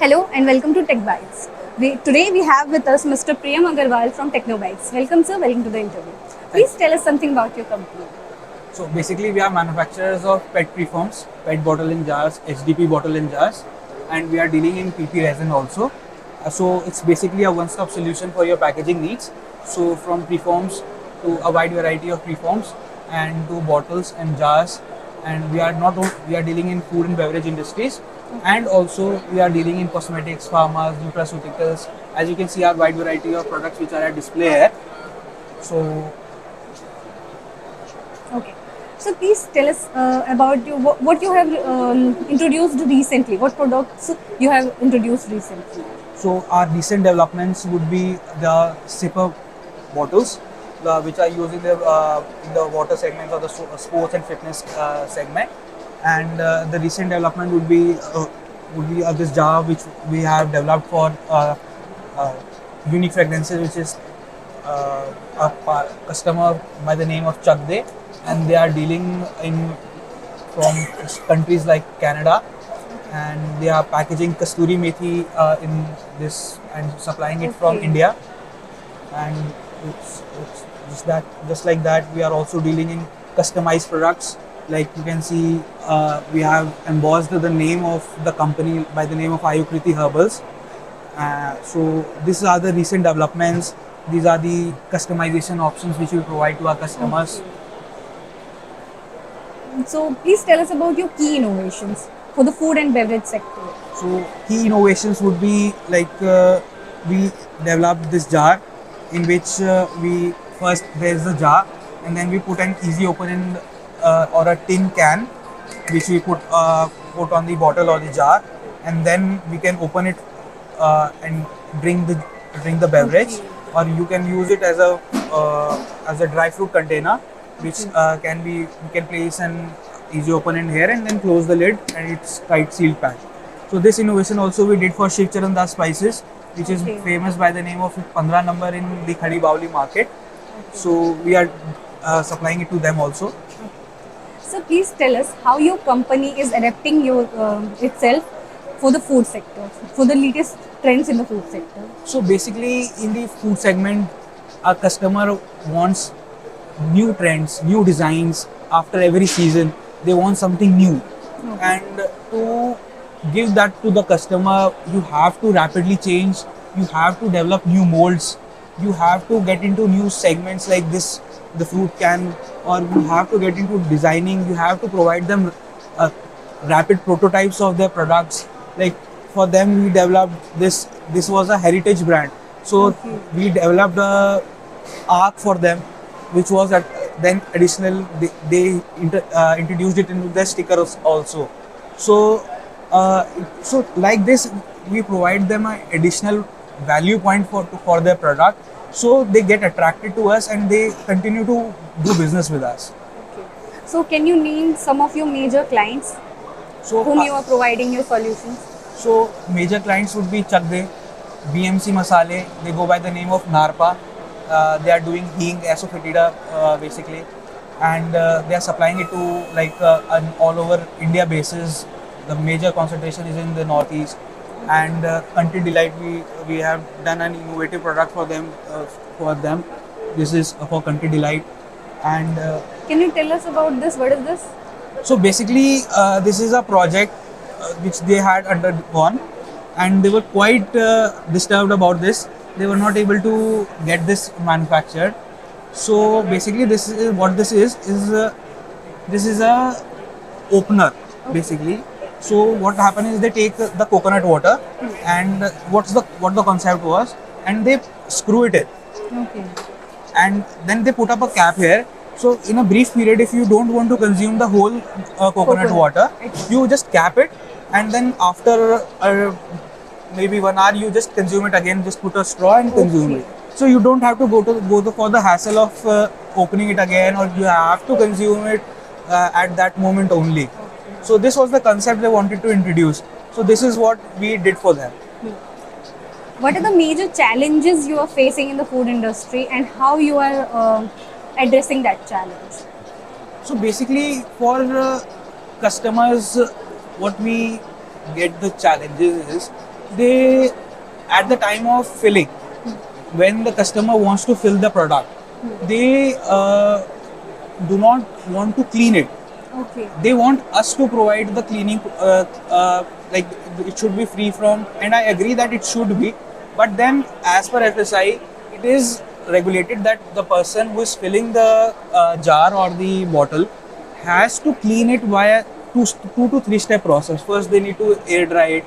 Hello and welcome to Tech Bytes. Today we have with us Mr. Priyam Agarwal from Technobytes. Welcome sir, welcome to the interview. Thank Please tell us something about your company. So basically, we are manufacturers of PET preforms, PET bottle in jars, HDP bottle in jars, and we are dealing in PP resin also. So it's basically a one-stop solution for your packaging needs. So from preforms to a wide variety of preforms and to bottles and jars, and we are dealing in food and beverage industries, and also we are dealing in cosmetics, pharmas, nutraceuticals. As you can see, our wide variety of products which are at display here. So Okay. So please tell us about what you have introduced recently. What products you have introduced recently? So our recent developments would be the sipper bottles, which are used in the water segments or the sports and fitness segment. And the recent development would be this jar which we have developed for uh, unique fragrances, which is customer by the name of Chuck Day, and they are dealing in from countries like Canada, and they are packaging kasturi methi in this and supplying it from Okay. India. And it's just like that. We are also dealing in customized products. Like you can see, we have embossed the name of the company by the name of Ayukriti Herbals. So these are the recent developments. These are the customization options which we provide to our customers. So please tell us about your key innovations for the food and beverage sector. So key innovations would be like we developed this jar in which we first there's the jar, and then we put an easy open in or a tin can which we put on the bottle or the jar, and then we can open it and drink the beverage, Okay. or you can use it as a dry fruit container, which can be you can place an easy open in here and then close the lid, and it's tight sealed pack. So this innovation also we did for Shiv Charan Das Spices, which is Okay. famous by the name of 15 number in the Khadi Baoli market. So we are supplying it to them also. So please tell us how your company is adapting itself for the food sector, for the latest trends in the food sector. So basically, in the food segment, a customer wants new trends, new designs after every season. They want something new, and to give that to the customer, you have to rapidly change. You have to develop new molds. You have to get into new segments like this, the fruit can, or you have to get into designing. You have to provide them uh, rapid prototypes of their products. Like for them, we developed this. This was a heritage brand, so Okay. we developed a arc for them, which was at then additional. They introduced it into the stickers also. So, so like this, we provide them an additional value point for their product, so they get attracted to us and they continue to do business with us. So can you name some of your major clients So, whom you are providing your solutions? so major clients would be Chak De, BMC Masale. They go by the name of Narpa. They are doing hing asafoetida basically, and they are supplying it to like an all over India basis. The major concentration is in the northeast. And Country Delight, we have done an innovative product for them. This is for Country Delight, and Can you tell us about this? What is this? so basically, this is a project which they had undergone, and they were quite disturbed about this. They were not able to get this manufactured. So basically, this is what this is this is a opener basically. So what happened is they take the coconut water, and what the concept was, and they screw it in, Okay. and then they put up a cap here. So in a brief period, if you don't want to consume the whole coconut water, you just cap it, and then after maybe 1 hour, you just consume it again. Just put a straw and consume Okay. it. So you don't have to for the hassle of opening it again, or you have to consume it at that moment only. So this was the concept they wanted to introduce. So this is what we did for them. What are the major challenges you are facing in the food industry and how you are addressing that challenge? So basically, for customers, what we get the challenges is they, at the time of filling, when the customer wants to fill the product, they do not want to clean it. Okay. They want us to provide the cleaning, like it should be free from, and I agree that it should be, but then as per FSI, it is regulated that the person who is filling the jar or the bottle has to clean it via two to three step process. First, they need to air dry it,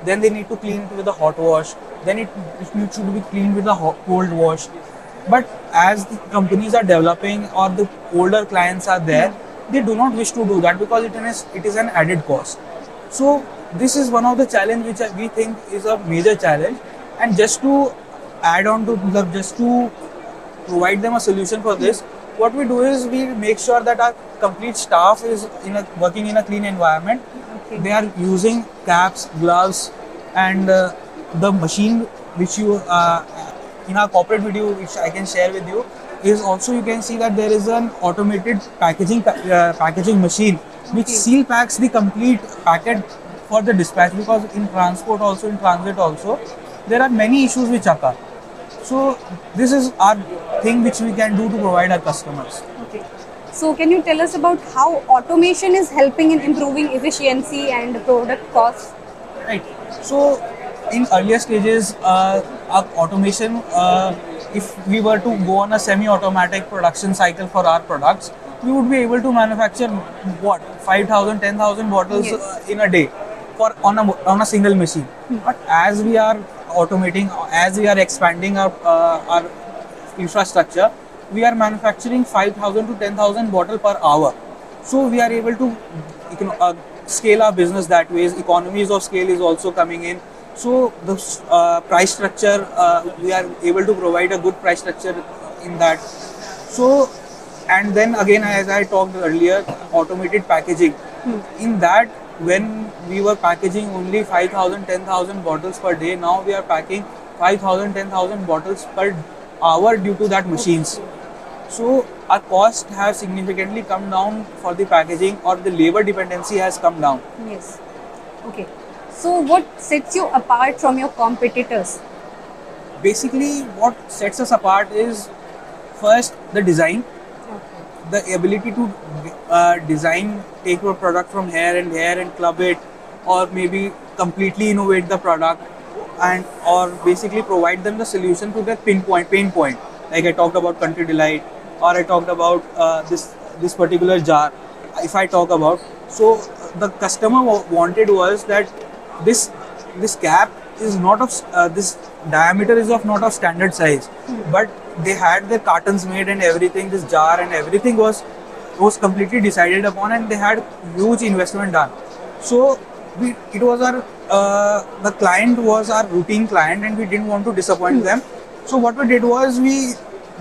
then they need to clean it with a hot wash, then it should be cleaned with a cold wash. But as the companies are developing or the older clients are there, they do not wish to do that because it is an added cost. So this is one of the challenge which we think is a major challenge. And just to add on to just to provide them a solution for this, what we do is we make sure that our complete staff is working in a clean environment. Okay. They are using caps, gloves, and the machine which you in our corporate video, which I can share with you, is also you can see that there is an automated packaging machine which Okay. seal packs the complete packet for the dispatch, because in transport also, in transit also, there are many issues which occur. So this is our thing which we can do to provide our customers. Okay. So can you tell us about how automation is helping in improving efficiency and product costs? Right. So in earlier stages, our automation, if we were to go on a semi-automatic production cycle for our products, we would be able to manufacture what 5,000, 10,000 bottles Yes. in a day for on a single machine. But as we are automating, as we are expanding our infrastructure, we are manufacturing 5,000 to 10,000 bottle per hour. So we are able to scale our business that way. Economies of scale is also coming in. So the price structure, we are able to provide a good price structure in that. So, and then again, as I talked earlier, automated packaging. In that, when we were packaging only 5,000, 10,000 bottles per day, now we are packing 5,000, 10,000 bottles per hour due to that machines. So our cost have significantly come down for the packaging, or the labor dependency has come down. Yes. Okay. So what sets you apart from your competitors? Basically, what sets us apart is first the design, Okay. the ability to design, take your product from here and club it, or maybe completely innovate the product, and or basically provide them the solution to their pain point. Like I talked about Country Delight, or I talked about this particular jar. If I talk about, so the customer wanted was that this cap is not of this diameter is of not of standard size, but they had their cartons made and everything. This jar and everything was completely decided upon, and they had huge investment done. So it was our the client was our routine client, and we didn't want to disappoint them. So what we did was we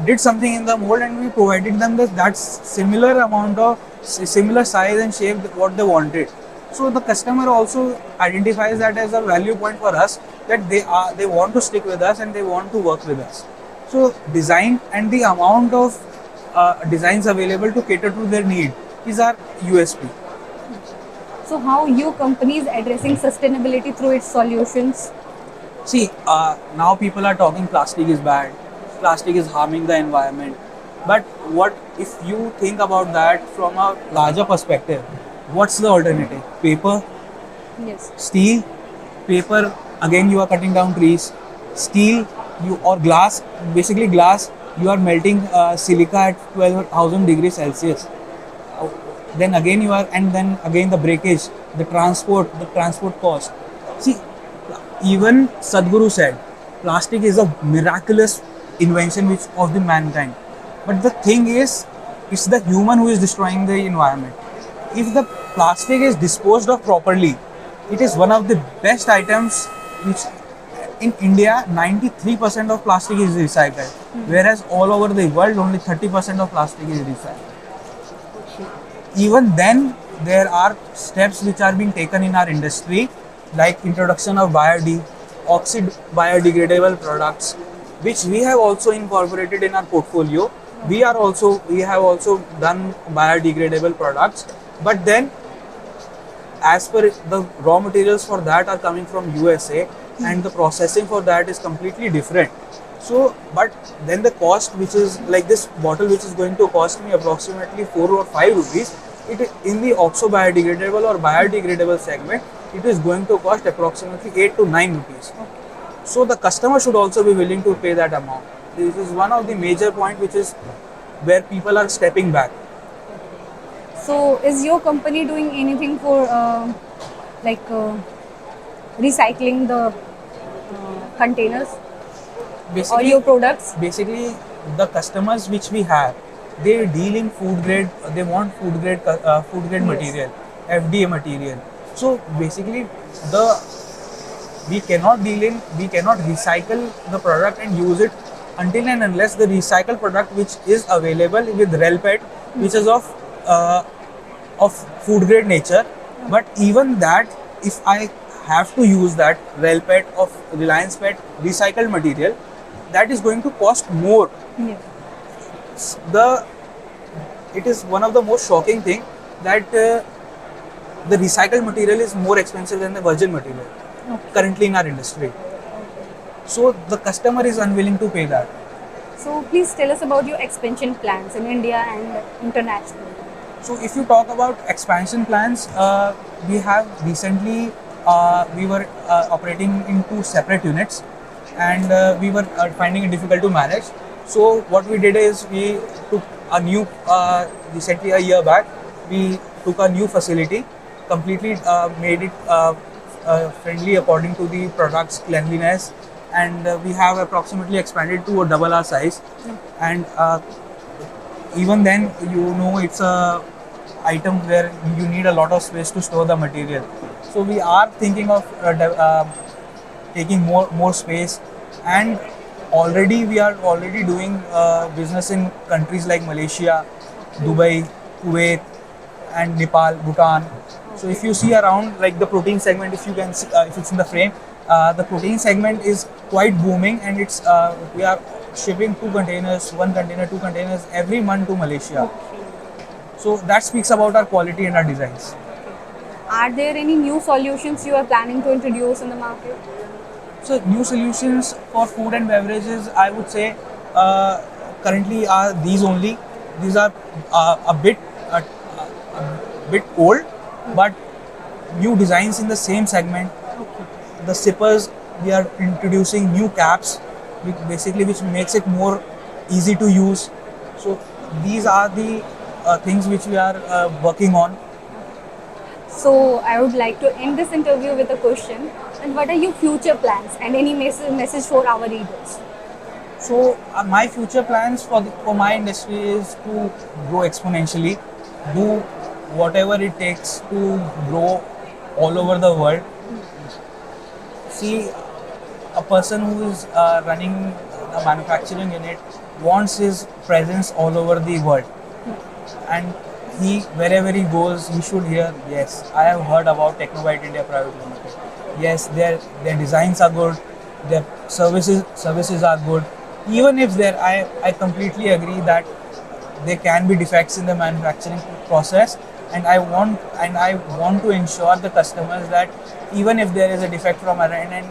did something in the mold, and we provided them that similar amount of similar size and shape what they wanted. So the customer also identifies that as a value point for us, that they want to stick with us and they want to work with us. So design and the amount of designs available to cater to their need is our USP. So how your company is addressing sustainability through its solutions? See, now people are talking plastic is bad, plastic is harming the environment. But what if you think about that from a larger perspective? What's the alternative? Paper, Yes. steel, paper. Again, you are cutting down trees. Steel, or glass. Basically, glass. You are melting silica at 12,000 degrees Celsius. Then again then again the breakage, the transport cost. See, even Sadhguru said, plastic is a miraculous invention which of the mankind. But the thing is, it's the human who is destroying the environment. If the plastic is disposed of properly, it is one of the best items which in India 93% of plastic is recycled, whereas all over the world only 30% of plastic is recycled. Even then, there are steps which are being taken in our industry, like introduction of oxid biodegradable products, which we have also incorporated in our portfolio. We have also done biodegradable products, but then as per the raw materials for that are coming from USA, and the processing for that is completely different. So, but then the cost, which is like this bottle, which is going to cost me approximately 4 or 5 rupees, in the oxo biodegradable or biodegradable segment, it is going to cost approximately 8 to 9 rupees. So the customer should also be willing to pay that amount. This is one of the major point, which is where people are stepping back. So, is your company doing anything for like recycling the containers or your products? Basically, the customers which we have, they deal in food grade. They want food grade Yes. material, FDA material. So basically, the we cannot recycle the product and use it until and unless the recycled product which is available with RELPET, which is of food grade nature. But even that, if I have to use that RELPET of Reliance Pet recycled material, that is going to cost more. Yes. It is one of the most shocking thing that the recycled material is more expensive than the virgin material currently in our industry. So the customer is unwilling to pay that. So, please tell us about your expansion plans in India and internationally. So if you talk about expansion plans, we have recently we were operating in 2 separate units, and we were finding it difficult to manage. So what we did is we took a new recently a year back we took a new facility, completely made it friendly according to the product's cleanliness, and we have approximately expanded to a double our size, and even then, it's a item where you need a lot of space to store the material. So we are thinking of taking more space, and we are already doing business in countries like Malaysia, Dubai, Kuwait, and Nepal, Bhutan. So if you see around, like the protein segment, if you can see, if it's in the frame, the protein segment is quite booming, and it's we are shipping 2 containers, 1 container, 2 containers every month to Malaysia. So that speaks about our quality and our designs. Are there any new solutions you are planning to introduce in the market? So new solutions for food and beverages, I would say, currently are these only. These are a bit old, but new designs in the same segment. The sippers, we are introducing new caps, which makes it more easy to use. So these are the things which we are working on. So, I would like to end this interview with a question. And what are your future plans and any message for our readers? So my future plans for my industry is to grow exponentially, do whatever it takes to grow all over the world. See, a person who is running a manufacturing unit wants his presence all over the world, and wherever he goes, he should hear, yes, I have heard about Technobite India Private Limited. Yes, their designs are good, their services are good. Even if I completely agree that there can be defects in the manufacturing process, and I want to ensure the customers that even if there is a defect from our end and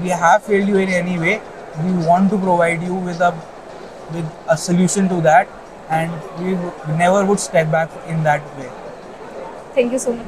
we have failed you in any way, we want to provide you with a solution to that, and we never would step back in that way. Thank you so much.